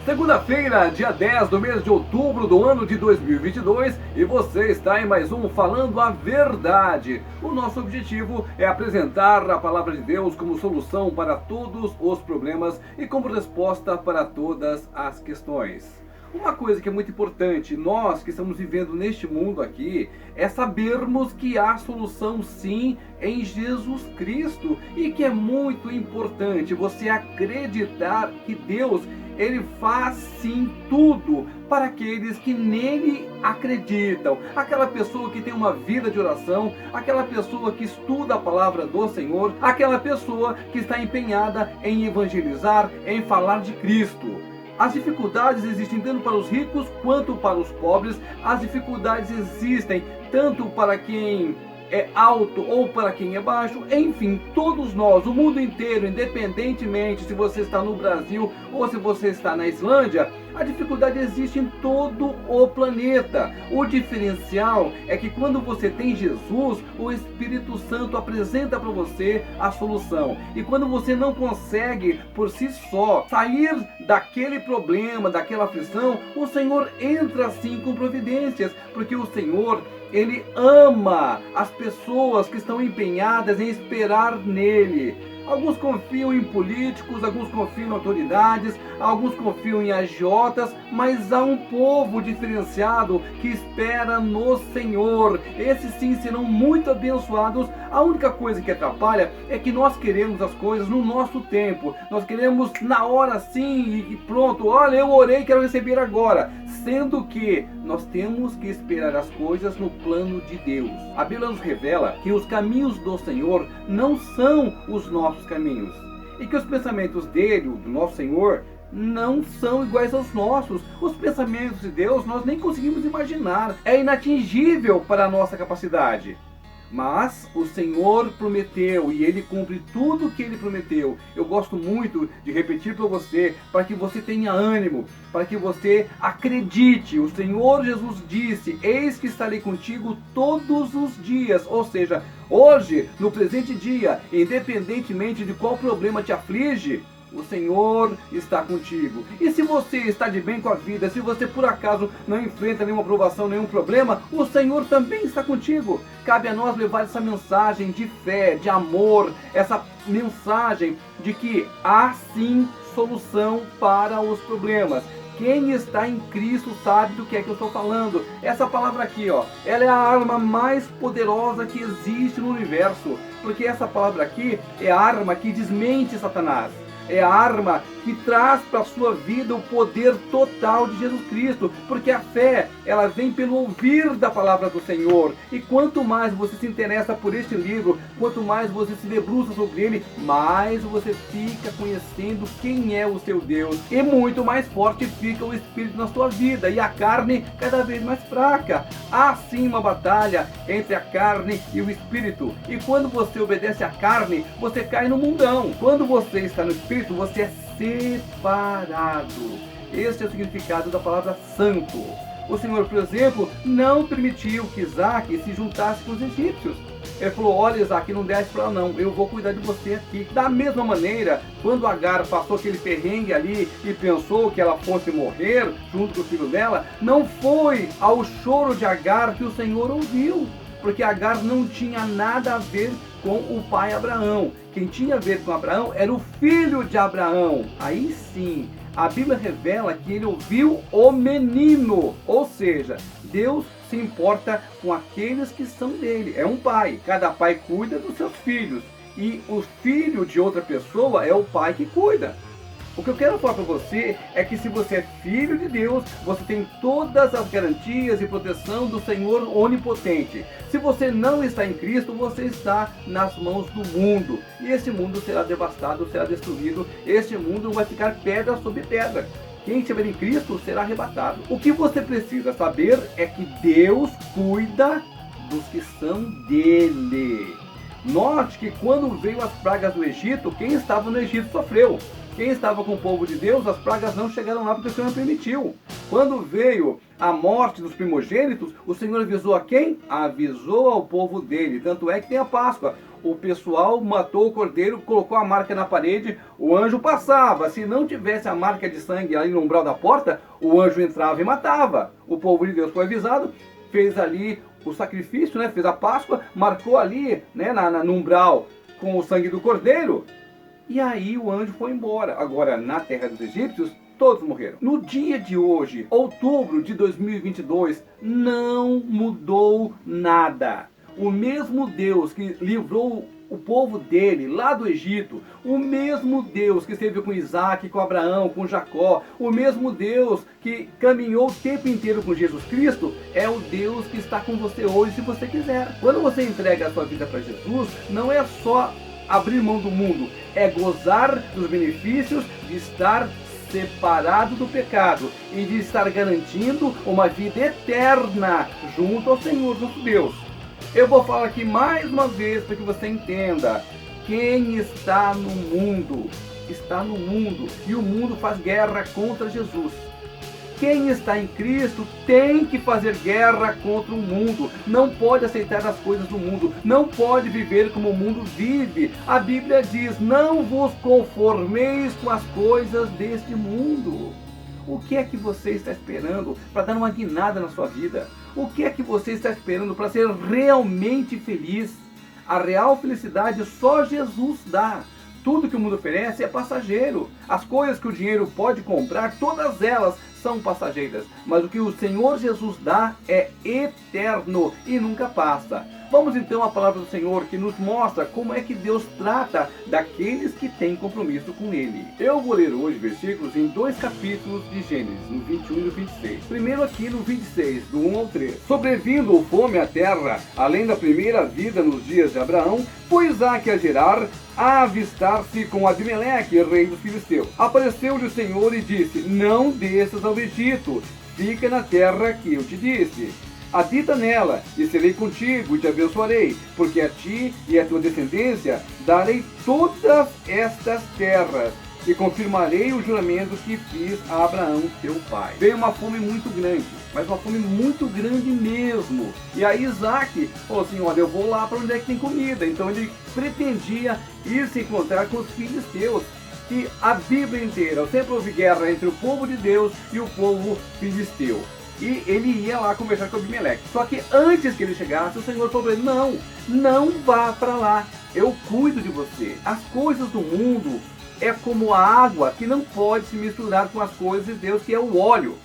Segunda-feira, dia 10 do mês de outubro do ano de 2022, e você está em mais um Falando a Verdade. O nosso objetivo é apresentar a palavra de Deus como solução para todos os problemas e como resposta para todas as questões. Uma coisa que é muito importante, nós que estamos vivendo neste mundo aqui, é sabermos que há solução sim em Jesus Cristo, e que é muito importante você acreditar que Deus, Ele faz sim tudo para aqueles que nele acreditam. Aquela pessoa que tem uma vida de oração, aquela pessoa que estuda a palavra do Senhor, aquela pessoa que está empenhada em evangelizar, em falar de Cristo. As dificuldades existem tanto para os ricos quanto para os pobres. As dificuldades existem tanto para quem é alto ou para quem é baixo. Enfim, todos nós, o mundo inteiro, independentemente se você está no Brasil ou se você está na Islândia, a dificuldade existe em todo o planeta. O diferencial é que quando você tem Jesus, o Espírito Santo apresenta para você a solução. E quando você não consegue por si só sair daquele problema, daquela aflição, o Senhor entra assim com providências, porque o Senhor, Ele ama as pessoas que estão empenhadas em esperar nele. Alguns confiam em políticos, alguns confiam em autoridades, alguns confiam em agiotas, mas há um povo diferenciado que espera no Senhor. Esses sim serão muito abençoados. A única coisa que atrapalha é que nós queremos as coisas no nosso tempo. Nós queremos na hora sim e pronto. Olha, eu orei, quero receber agora. Sendo que nós temos que esperar as coisas no plano de Deus. A Bíblia nos revela que os caminhos do Senhor não são os nossos caminhos, e que os pensamentos dele, do nosso Senhor, não são iguais aos nossos. Os pensamentos de Deus nós nem conseguimos imaginar, é inatingível para a nossa capacidade. Mas o Senhor prometeu e Ele cumpre tudo o que Ele prometeu. Eu gosto muito de repetir para você, para que você tenha ânimo, para que você acredite. O Senhor Jesus disse: eis que estarei contigo todos os dias. Ou seja, hoje, no presente dia, independentemente de qual problema te aflige, o Senhor está contigo. E se você está de bem com a vida, se você por acaso não enfrenta nenhuma provação, nenhum problema, o Senhor também está contigo. Cabe a nós levar essa mensagem de fé, de amor, essa mensagem de que há sim solução para os problemas. Quem está em Cristo sabe do que é que eu estou falando. Essa palavra aqui, ó, ela é a arma mais poderosa que existe no universo, porque essa palavra aqui é a arma que desmente Satanás. É a arma que traz para a sua vida o poder total de Jesus Cristo, porque a fé, ela vem pelo ouvir da palavra do Senhor. E quanto mais você se interessa por este livro, quanto mais você se debruça sobre ele, mais você fica conhecendo quem é o seu Deus, e muito mais forte fica o Espírito na sua vida, e a carne cada vez mais fraca. Há sim uma batalha entre a carne e o Espírito, e quando você obedece à carne, você cai no mundão. Quando você está no Espírito, você é separado. Este é o significado da palavra santo. O Senhor, por exemplo, não permitiu que Isaac se juntasse com os egípcios. Ele falou: olha, Isaac, não desce para lá não, eu vou cuidar de você aqui. Da mesma maneira, quando Agar passou aquele perrengue ali e pensou que ela fosse morrer junto com o filho dela, não foi ao choro de Agar que o Senhor ouviu, porque Agar não tinha nada a ver com o pai Abraão. Quem tinha a ver com Abraão era o filho de Abraão. Aí sim, a Bíblia revela que ele ouviu o menino. Ou seja, Deus se importa com aqueles que são dele. É um pai. Cada pai cuida dos seus filhos. E o filho de outra pessoa é o pai que cuida. O que eu quero falar para você é que se você é filho de Deus, você tem todas as garantias e proteção do Senhor onipotente. Se você não está em Cristo, você está nas mãos do mundo. E esse mundo será devastado, será destruído. Este mundo vai ficar pedra sobre pedra. Quem estiver em Cristo será arrebatado. O que você precisa saber é que Deus cuida dos que são dele. Note que quando veio as pragas do Egito, quem estava no Egito sofreu. Quem estava com o povo de Deus, as pragas não chegaram lá porque o Senhor não permitiu. Quando veio a morte dos primogênitos, o Senhor avisou a quem? Avisou ao povo dele. Tanto é que tem a Páscoa. O pessoal matou o cordeiro, colocou a marca na parede, o anjo passava. Se não tivesse a marca de sangue ali no umbral da porta, o anjo entrava e matava. O povo de Deus foi avisado, fez ali o sacrifício, fez a Páscoa, marcou ali no umbral com o sangue do cordeiro, e aí o anjo foi embora. Agora, na terra dos egípcios, todos morreram. No dia de hoje, outubro de 2022, não mudou nada. O mesmo Deus que livrou o povo dele lá do Egito, o mesmo Deus que esteve com Isaac, com Abraão, com Jacó, o mesmo Deus que caminhou o tempo inteiro com Jesus Cristo, é o Deus que está com você hoje, se você quiser. Quando você entrega a sua vida para Jesus, não é só abrir mão do mundo, é gozar dos benefícios de estar separado do pecado e de estar garantindo uma vida eterna junto ao Senhor nosso Deus. Eu vou falar aqui mais uma vez para que você entenda. Quem está no mundo, e o mundo faz guerra contra Jesus. Quem está em Cristo tem que fazer guerra contra o mundo. Não pode aceitar as coisas do mundo. Não pode viver como o mundo vive. A Bíblia diz: não vos conformeis com as coisas deste mundo. O que é que você está esperando para dar uma guinada na sua vida? O que é que você está esperando para ser realmente feliz? A real felicidade só Jesus dá. Tudo que o mundo oferece é passageiro. As coisas que o dinheiro pode comprar, todas elas são passageiras. Mas o que o Senhor Jesus dá é eterno e nunca passa. Vamos então à palavra do Senhor, que nos mostra como é que Deus trata daqueles que têm compromisso com Ele. Eu vou ler hoje versículos em 2 capítulos de Gênesis, no 21 e no 26. Primeiro aqui no 26, do 1 ao 3. Sobrevindo fome à terra, além da primeira vida nos dias de Abraão, foi Isaac a Gerar, a avistar-se com Abimeleque, rei dos filisteus. Apareceu-lhe o Senhor e disse: não desças ao Egito, fica na terra que eu te disse. Habita nela, e serei contigo, e te abençoarei, porque a ti e a tua descendência darei todas estas terras, e confirmarei o juramento que fiz a Abraão, teu pai. Veio uma fome muito grande, mas uma fome muito grande mesmo. E aí Isaac falou assim: olha, eu vou lá para onde é que tem comida. Então ele pretendia ir se encontrar com os filisteus. E a Bíblia inteira sempre houve guerra entre o povo de Deus e o povo filisteu. E ele ia lá conversar com Abimeleque. Só que antes que ele chegasse, o Senhor falou para ele: não vá para lá, eu cuido de você. As coisas do mundo é como a água que não pode se misturar com as coisas de Deus, que é o óleo.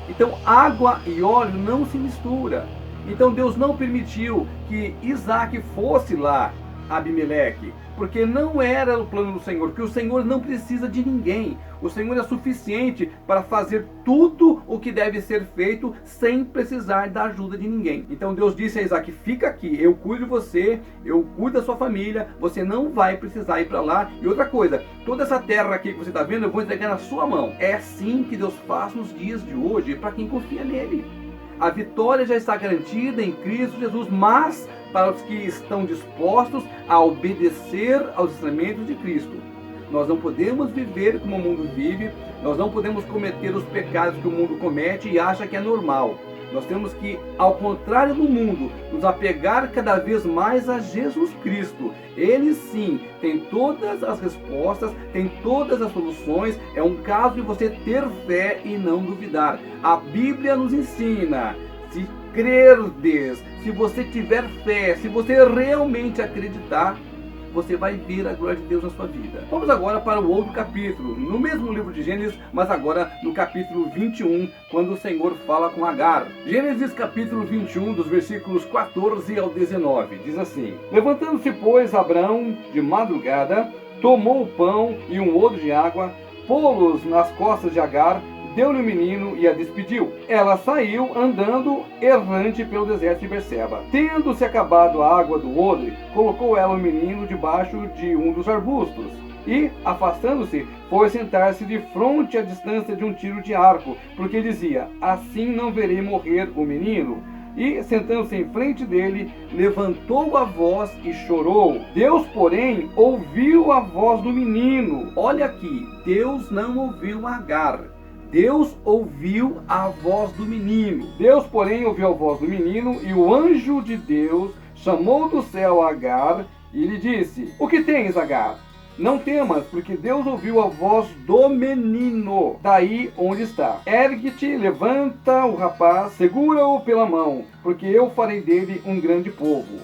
Então água e óleo não se misturam. Então Deus não permitiu que Isaac fosse lá a Abimeleque, porque não era o plano do Senhor, porque o Senhor não precisa de ninguém. O Senhor é suficiente para fazer tudo o que deve ser feito sem precisar da ajuda de ninguém. Então Deus disse a Isaac: fica aqui, eu cuido de você, eu cuido da sua família, você não vai precisar ir para lá. E outra coisa, toda essa terra aqui que você está vendo, eu vou entregar na sua mão. É assim que Deus faz nos dias de hoje, para quem confia nele. A vitória já está garantida em Cristo Jesus, mas para os que estão dispostos a obedecer aos ensinamentos de Cristo. Nós não podemos viver como o mundo vive, nós não podemos cometer os pecados que o mundo comete e acha que é normal. Nós temos que, ao contrário do mundo, nos apegar cada vez mais a Jesus Cristo. Ele sim tem todas as respostas, tem todas as soluções. É um caso de você ter fé e não duvidar. A Bíblia nos ensina: se crerdes, se você tiver fé, se você realmente acreditar, você vai ver a glória de Deus na sua vida. Vamos agora para o outro capítulo, no mesmo livro de Gênesis, mas agora no capítulo 21, quando o Senhor fala com Agar. Gênesis capítulo 21, dos versículos 14 ao 19, diz assim: levantando-se, pois, Abrão de madrugada, tomou o pão e um odre de água, pô-los nas costas de Agar, deu-lhe o menino e a despediu. Ela saiu andando errante pelo deserto de Berseba. Tendo-se acabado a água do odre, colocou ela o menino debaixo de um dos arbustos. E, afastando-se, foi sentar-se de fronte à distância de um tiro de arco, porque dizia: assim não verei morrer o menino. e, sentando-se em frente dele, levantou a voz e chorou. Deus, porém, ouviu a voz do menino. Olha aqui, Deus não ouviu Agar. Deus ouviu a voz do menino. Deus, porém, ouviu a voz do menino, e o anjo de Deus chamou do céu Agar e lhe disse: O que tens, Agar? Não temas, porque Deus ouviu a voz do menino daí onde está. Ergue-te, levanta o rapaz, segura-o pela mão, porque eu farei dele um grande povo.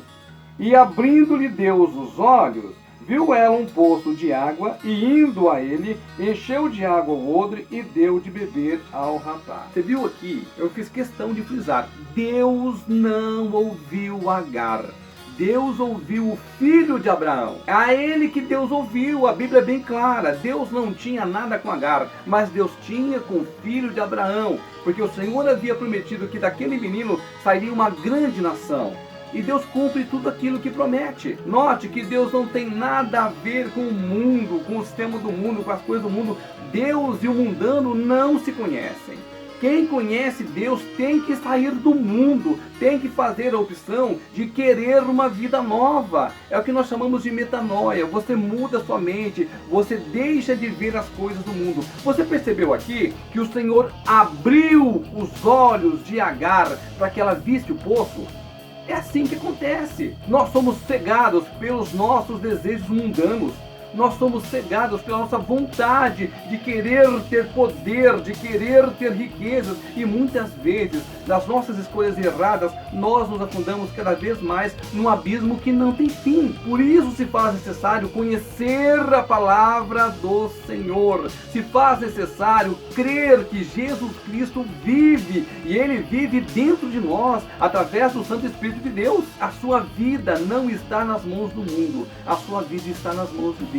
E abrindo-lhe Deus os olhos, viu ela um poço de água, e indo a ele, encheu de água o odre e deu de beber ao rapaz. Você viu aqui? Eu fiz questão de frisar. Deus não ouviu Agar. Deus ouviu o filho de Abraão. É a ele que Deus ouviu. A Bíblia é bem clara. Deus não tinha nada com Agar, mas Deus tinha com o filho de Abraão, porque o Senhor havia prometido que daquele menino sairia uma grande nação. E Deus cumpre tudo aquilo que promete. Note que Deus não tem nada a ver com o mundo, com o sistema do mundo, com as coisas do mundo. Deus e o mundano não se conhecem. Quem conhece Deus tem que sair do mundo, tem que fazer a opção de querer uma vida nova. É o que nós chamamos de metanoia. Você muda sua mente, você deixa de ver as coisas do mundo. Você percebeu aqui que o Senhor abriu os olhos de Agar para que ela visse o poço? É assim que acontece. Nós somos cegados pelos nossos desejos mundanos. Nós somos cegados pela nossa vontade de querer ter poder, de querer ter riquezas. E muitas vezes, nas nossas escolhas erradas, nós nos afundamos cada vez mais num abismo que não tem fim. Por isso se faz necessário conhecer a palavra do Senhor. Se faz necessário crer que Jesus Cristo vive. E Ele vive dentro de nós, através do Santo Espírito de Deus. A sua vida não está nas mãos do mundo. A sua vida está nas mãos de Deus.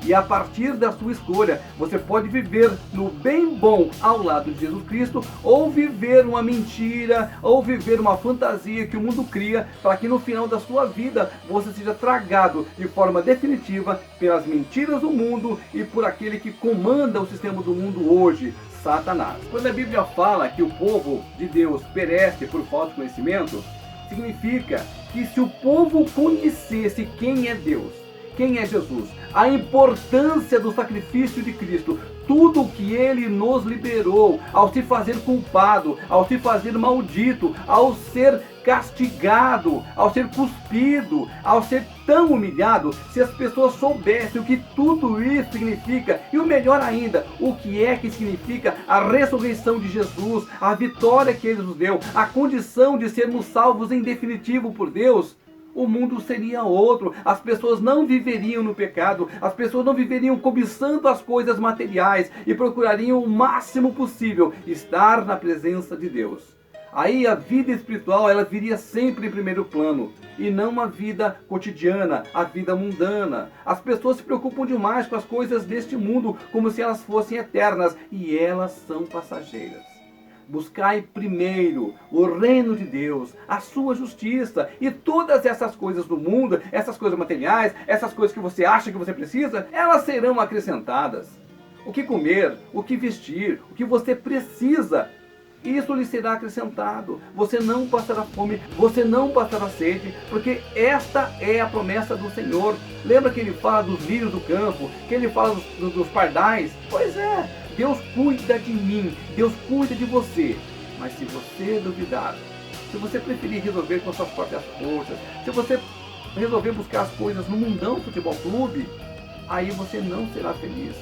E a partir da sua escolha, você pode viver no bem bom ao lado de Jesus Cristo, ou viver uma mentira, ou viver uma fantasia que o mundo cria, para que no final da sua vida você seja tragado de forma definitiva pelas mentiras do mundo e por aquele que comanda o sistema do mundo hoje, Satanás. Quando a Bíblia fala que o povo de Deus perece por falta de conhecimento, significa que se o povo conhecesse quem é Deus, quem é Jesus, a importância do sacrifício de Cristo, tudo o que Ele nos liberou, ao se fazer culpado, ao se fazer maldito, ao ser castigado, ao ser cuspido, ao ser tão humilhado, se as pessoas soubessem o que tudo isso significa, e o melhor ainda, o que é que significa a ressurreição de Jesus, a vitória que Ele nos deu, a condição de sermos salvos em definitivo por Deus, o mundo seria outro. As pessoas não viveriam no pecado, as pessoas não viveriam cobiçando as coisas materiais e procurariam o máximo possível estar na presença de Deus. Aí a vida espiritual, ela viria sempre em primeiro plano, e não a vida cotidiana, a vida mundana. As pessoas se preocupam demais com as coisas deste mundo como se elas fossem eternas, e elas são passageiras. Buscai primeiro o reino de Deus, a sua justiça, e todas essas coisas do mundo, essas coisas materiais, essas coisas que você acha que você precisa, elas serão acrescentadas. O que comer, o que vestir, o que você precisa, isso lhe será acrescentado. Você não passará fome, você não passará sede, porque esta é a promessa do Senhor. Lembra que Ele fala dos lírios do campo, que Ele fala dos pardais? Pois é, Deus cuida de mim, Deus cuida de você. Mas se você duvidar, se você preferir resolver com suas próprias forças, se você resolver buscar as coisas no mundão futebol clube, aí você não será feliz.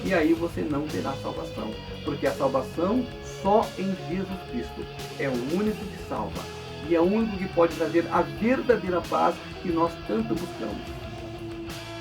E aí você não terá salvação. Porque a salvação só em Jesus Cristo é o único que salva. E é o único que pode trazer a verdadeira paz que nós tanto buscamos.